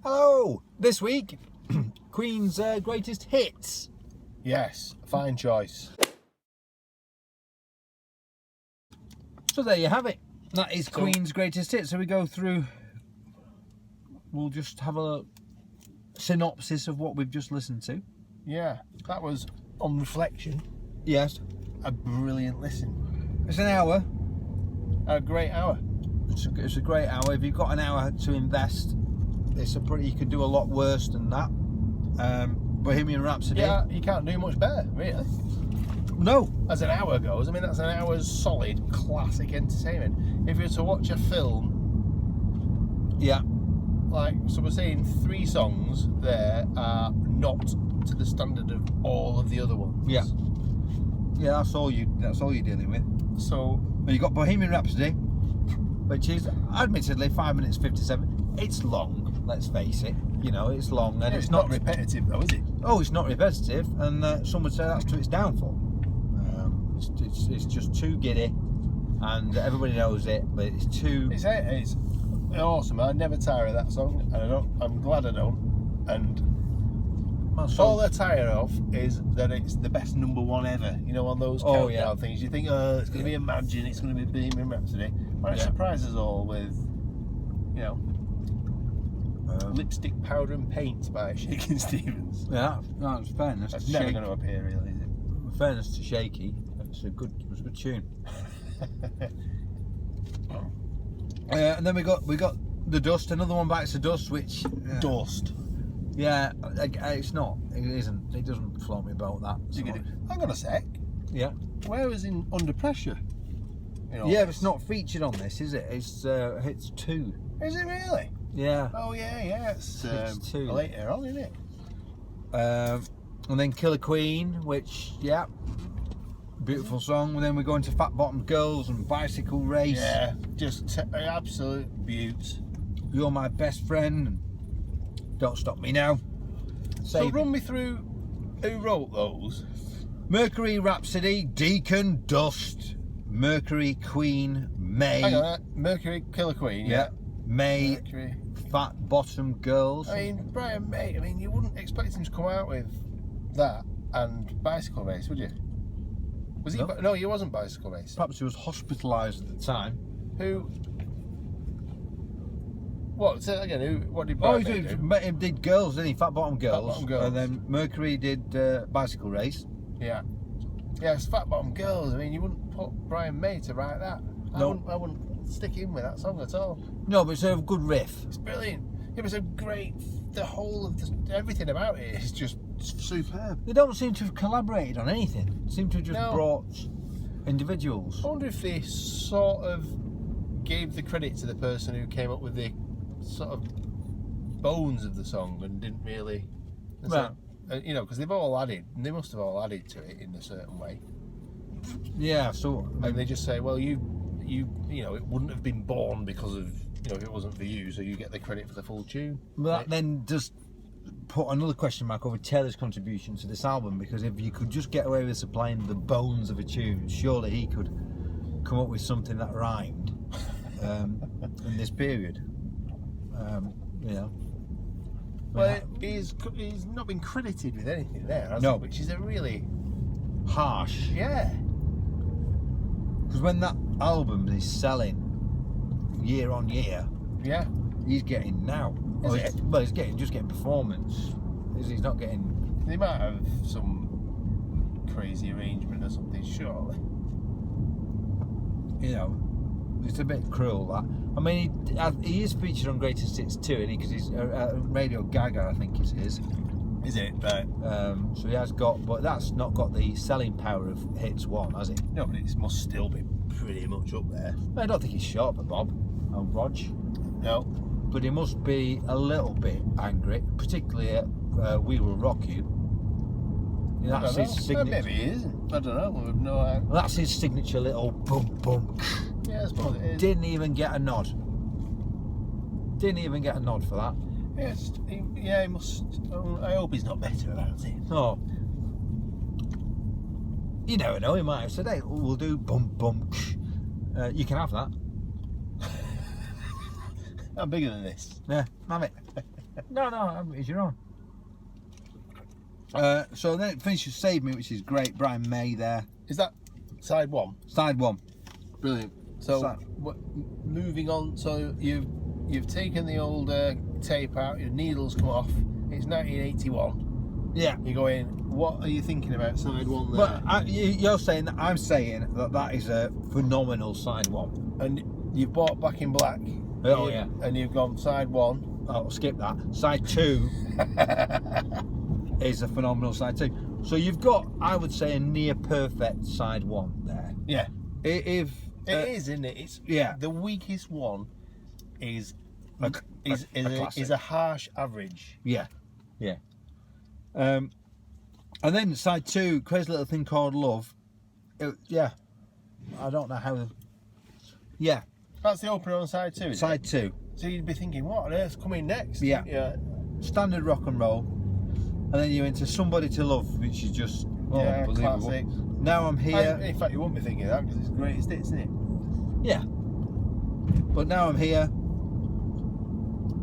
Hello! This week, Queen's greatest hits. Yes, fine choice. So there you have it. That is Queen's greatest hits. So we go through, we'll just have a synopsis of what we've just listened to. Yeah, that was, on reflection, Yes. a brilliant listen. It's an hour. A great hour. It's a great hour. If you've got an hour to invest, you could do a lot worse than that. Bohemian Rhapsody. Yeah, you can't do much better, really. No. As an hour goes, I mean, that's an hour's solid classic entertainment. If you were to watch a film, Yeah. so we're saying 3 songs there are not to the standard of all of the other ones. Yeah. Yeah, that's all you're dealing with. So Well, you got Bohemian Rhapsody, which is admittedly 5 minutes 57. It's long, let's face it. You know, it's long and it's not repetitive though, is it? Oh, it's not repetitive, and some would say that's to its downfall. It's just too giddy, and everybody knows it, but it's too. It's awesome. I never tire of that song, and I'm glad I don't. And all I tire of is that it's the best number 1 ever. You know, on those countdown things, you think, it's going to be Imagine, it's going to be Bohemian Rhapsody. Well, it surprises us all with, you know, Lipstick, Powder and Paint by Shakin' Stevens. Yeah, no, it's fairness. That's never going to appear, really, is it? In fairness to Shaky, it was a good tune. And then we got The Dust, another one bites the dust, which Dust. Yeah, it's not. It isn't. It doesn't float me about that. Hang on a sec. Yeah. Where was in Under Pressure? Yeah, it's not featured on this, is it? It's 2. Is it really? Yeah. Oh yeah. It's 2 later on, isn't it? And then Killer Queen, which beautiful song. And then we go into Fat Bottom Girls and Bicycle Race. Yeah, just absolute beaut. You're My Best Friend. And Don't Stop Me Now. So run me through who wrote those. Mercury, Rhapsody, Deacon, Dust, Mercury, Queen, May. Hang on, Mercury, Killer Queen. Yeah. May, Mercury. Fat Bottom Girls. I mean, Brian May. I mean, you wouldn't expect him to come out with that and Bicycle Race, would you? Was he? No, he wasn't Bicycle Race. Perhaps he was hospitalised at the time. Who? What? Say that again. What did Brian May do? He did Girls, didn't he? Fat Bottom Girls. Fat Bottom Girls. And then Mercury did Bicycle Race. Yeah. Yeah, it's Fat Bottom Girls. I mean, you wouldn't put Brian May to write that. No. I wouldn't stick in with that song at all. No, but it's a good riff. It's brilliant. It was a great. The whole of everything about it is just superb. They don't seem to have collaborated on anything. They seem to have just brought individuals. I wonder if they sort of gave the credit to the person who came up with the sort of bones of the song and didn't really. Right. You know, because they must have all added to it in a certain way. Yeah, so. And they just say, well, you know, it wouldn't have been born because of, you know, if it wasn't for you, so you get the credit for the full tune. Well, that then just put another question mark over Taylor's contribution to this album, because if you could just get away with supplying the bones of a tune, surely he could come up with something that rhymed in this period. You know. Well, he's not been credited with anything there, has he? Which is a really harsh. Yeah. Because when that album is selling year on year, he's getting now. He's getting performance. He's not getting. They might have some crazy arrangement or something, surely. You know, it's a bit cruel that. I mean, he is featured on Greatest Hits too, isn't he? Because he's Radio Gaga, I think it is. Is it? Right. So he has got, but that's not got the selling power of Hits 1, has it? No, but it must still be pretty much up there. I don't think he's short of Bob and Rog. No. But he must be a little bit angry, particularly at We Will Rock You. That's his signature. Maybe he isn't. I don't know. I have no idea. Well, that's his signature little bum bum. Yeah, I suppose it is. Didn't even get a nod. Didn't even get a nod for that. Yes, he must. I hope he's not better about it. Oh. You never know, he might have said, hey, we'll do bum bum. You can have that. I'm bigger than this. Yeah, have it. No, it's your own. So then it finishes Save Me, which is great. Brian May there. Is that side one? Side one. Brilliant. So moving on. So you've taken the old tape out. Your needles come off. It's 1981. Yeah. You're going. What are you thinking about side one there? But you're saying that. I'm saying that is a phenomenal side one. And you've bought Back in Black. Oh yeah. And you've gone side one. Oh, skip that. Side two is a phenomenal side two. So you've got, I would say, a near perfect side one there. Yeah. It is, isn't it? It's the weakest one is a harsh average. Yeah. And then side two, Crazy Little Thing Called Love. I don't know how. Yeah. That's the opener on side two. Side two. So you'd be thinking, what on earth's coming next? Yeah. Standard rock and roll, and then you're into Somebody to Love, which is just unbelievable. Classic. Now I'm Here. In fact, you wouldn't be thinking that because it's the greatest hits, isn't it? Yeah. But Now I'm Here.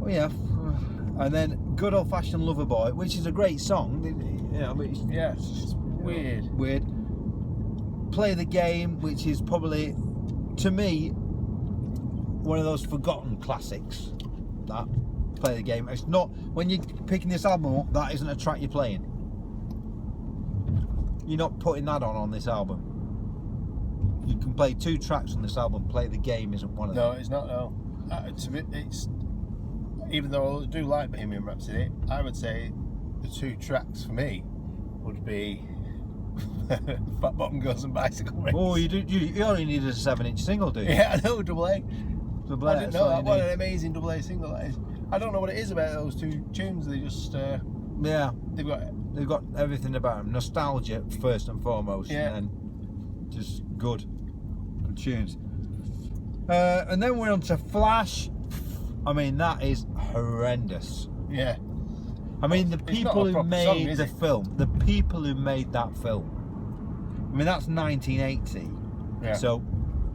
Oh yeah. And then Good Old Fashioned Lover Boy, which is a great song. But it's weird. Weird. Play the Game, which is probably, to me, one of those forgotten classics. That Play the Game. It's not, when you're picking this album up, that isn't a track you're playing. You're not putting that on this album. You can play 2 tracks on this album. Play the Game isn't one of them. No, it's not. No, it's even though I do like Bohemian Rhapsody, I would say the 2 tracks for me would be Fat Bottom Girls and Bicycle Race. Oh, you only needed a 7-inch single, do you? Yeah, I know, double A. Double A. I didn't know that. What an amazing double A single that is. I don't know what it is about those 2 tunes. They just they've got everything about them. Nostalgia first and foremost, and then just good tunes. And then we're on to Flash. I mean, that is horrendous. Yeah. I mean, the people who made the film, the people who made that film. I mean, that's 1980. Yeah. So,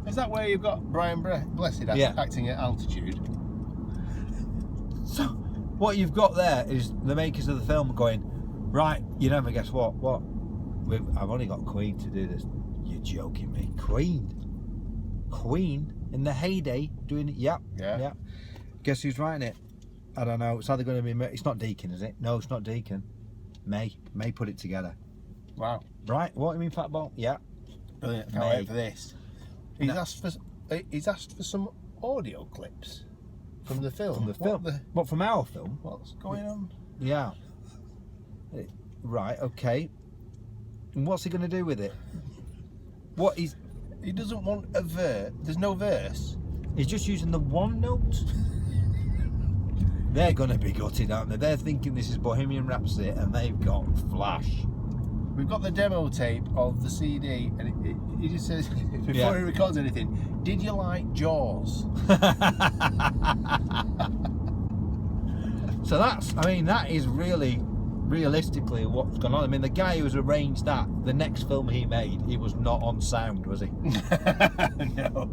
is that where you've got Brian Blessed acting at altitude? So, what you've got there is the makers of the film going, right, you never guess what? What? I've only got Queen to do this. You're joking me. Queen in the heyday doing it. Yep. Guess who's writing it? I don't know. It's either going to be. It's not Deacon, is it? No, it's not Deacon. May put it together. Wow. Right. What do you mean, Fat Ball? Yeah. Brilliant. Can't wait for this. He's asked for some audio clips from the film. From the film. What, from our film? What's going on? Yeah. Right. Okay. And what's he going to do with it? He doesn't want a verse. There's no verse. He's just using the one note. They're going to be gutted, aren't they? They're thinking this is Bohemian Rhapsody and they've got Flash. We've got the demo tape of the CD and he just says, before he records anything, did you like Jaws? So that is really, realistically what's gone on. I mean, the guy who's arranged that, the next film he made, he was not on sound, was he? No.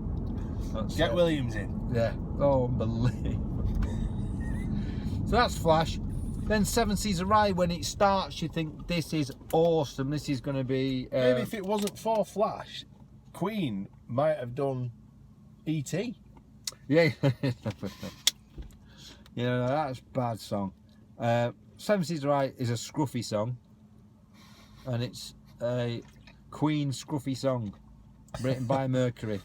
Get Williams in. Yeah. Oh, unbelievable. So that's Flash. Then Seven Seas of Rye, when it starts, you think this is awesome. This is going to be. Maybe if it wasn't for Flash, Queen might have done E.T. Yeah. That's a bad song. Seven Seas of Rye is a scruffy song, and it's a Queen scruffy song written by Mercury.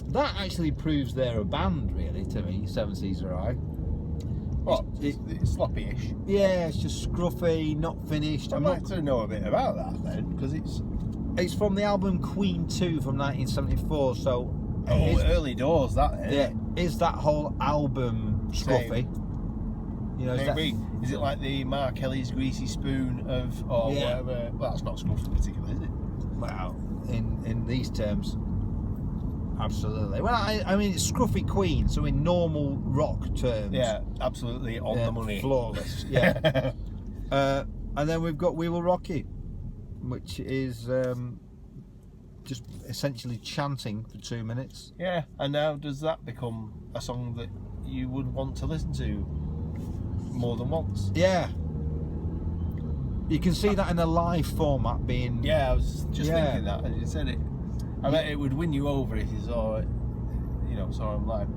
That actually proves they're a band, really, to me. Seven Seas of Rye. What? It's sloppy-ish. Yeah, it's just scruffy, not finished. I'd like to know a bit about that then, because it's from the album Queen 2 from 1974. So early doors, that is. Yeah, is that whole album scruffy? Maybe. Is it like the Mark Kelly's Greasy Spoon whatever? Well, that's not scruffy particularly, is it? Well, in these terms, absolutely. Well, I mean, it's scruffy Queen, so in normal rock terms. Yeah, absolutely on the money. Flawless, yeah. And then we've got We Will Rock You, which is just essentially chanting for 2 minutes. Yeah, and now does that become a song that you would want to listen to more than once. Yeah. You can see that in a live format being. Yeah, I was just thinking that, and you said it. I bet it would win you over if you saw it, saw him live.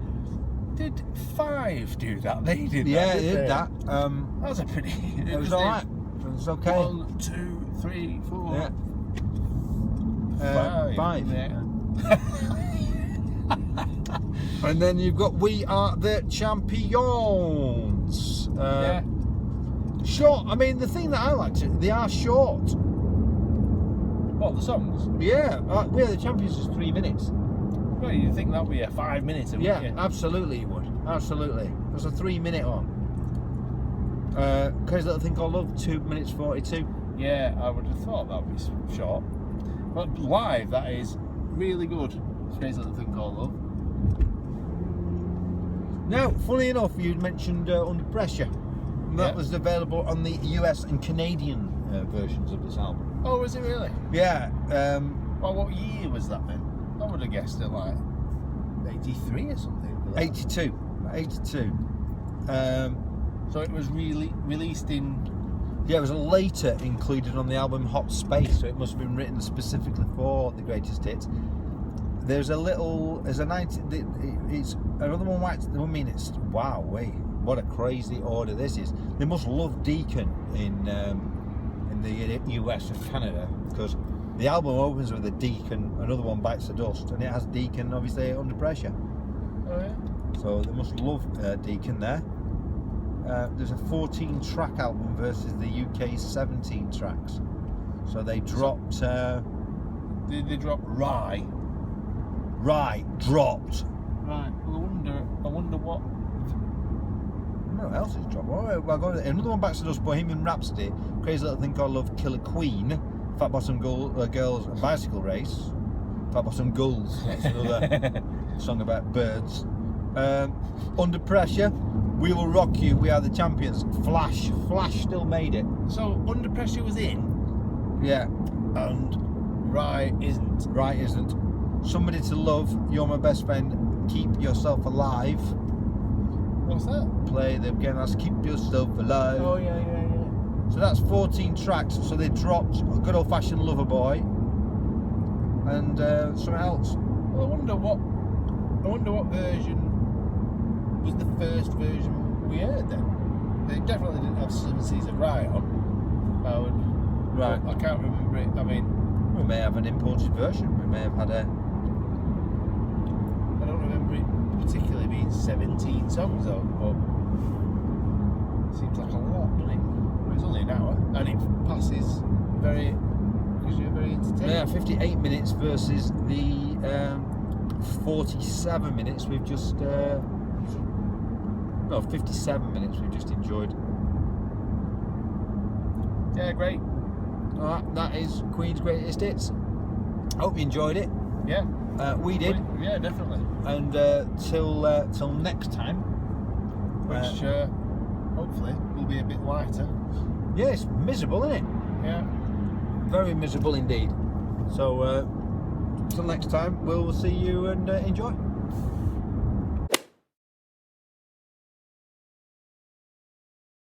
Did 5 do that? They did that. Yeah, they did that. That was a pretty. It was alright. It was okay. 1, 2, 3, 4. Yeah. 5. Yeah. And then you've got We Are the Champions. Yeah. Short. I mean, the thing that I liked, they are short. What, the songs? Yeah. We Are the Champions is 3 minutes. Well, you'd think that would be a 5 minutes. Yeah, you? absolutely, you would. Absolutely. There's a 3 minute one. Crazy Little Thing Called Love, 2 minutes 42. Yeah, I would have thought that would be short. But live, that is really good. Crazy Little Thing Called Love. Now, funny enough, you mentioned Under Pressure. That was available on the US and Canadian versions of this album. Oh, was it really? Yeah. Well, what year was that then? I would have guessed it like 83 or something. 82. 82. So it was really released in. Yeah, it was later included on the album Hot Space, so it must have been written specifically for the greatest hits. There's a 90. It's another one. I mean, it's wow, wait, what a crazy order this is. They must love Deacon in the US and Canada, because the album opens with a Deacon, another one Bites the Dust, and it has Deacon obviously Under Pressure. Oh yeah. So they must love Deacon there. There's a 14-track album versus the UK's 17 tracks. So they dropped. They dropped Rye. Right, dropped. Right. Well, I wonder what. What else is dropped? Well, I've got another one. Back to Dust, Bohemian Rhapsody, Crazy Little Thing Called Love, Killer Queen, Fat Bottom Girls, and Bicycle Race. Fat Bottom Gulls. That's another song about birds. Under Pressure, We Will Rock You, We Are the Champions. Flash still made it. So Under Pressure was in. Yeah. And Rye isn't. Right isn't. Somebody to Love, You're My Best Friend, Keep Yourself Alive. What's that? Play the game, that's Keep Yourself Alive. Oh yeah. So that's 14 tracks. So they dropped a good old fashioned Lover Boy and something else. Well, I wonder what version was the first version we heard then. They definitely didn't have 7 Seas of Rye on. Right. I can't remember it. I mean, we may have an imported version. We may have had a. I don't remember it particularly being 17 songs though, but it seems like a lot, doesn't it? But it's only an hour, and it passes because you're very entertaining. Yeah, 58 minutes versus the 47 minutes we've just. 57 minutes we've just enjoyed. Yeah, great. That is Queen's Greatest Hits. Hope you enjoyed it. Yeah. We did. Yeah, definitely. And till next time. Which hopefully will be a bit lighter. Yeah, it's miserable, isn't it? Yeah. Very miserable indeed. So till next time, we'll see you and enjoy.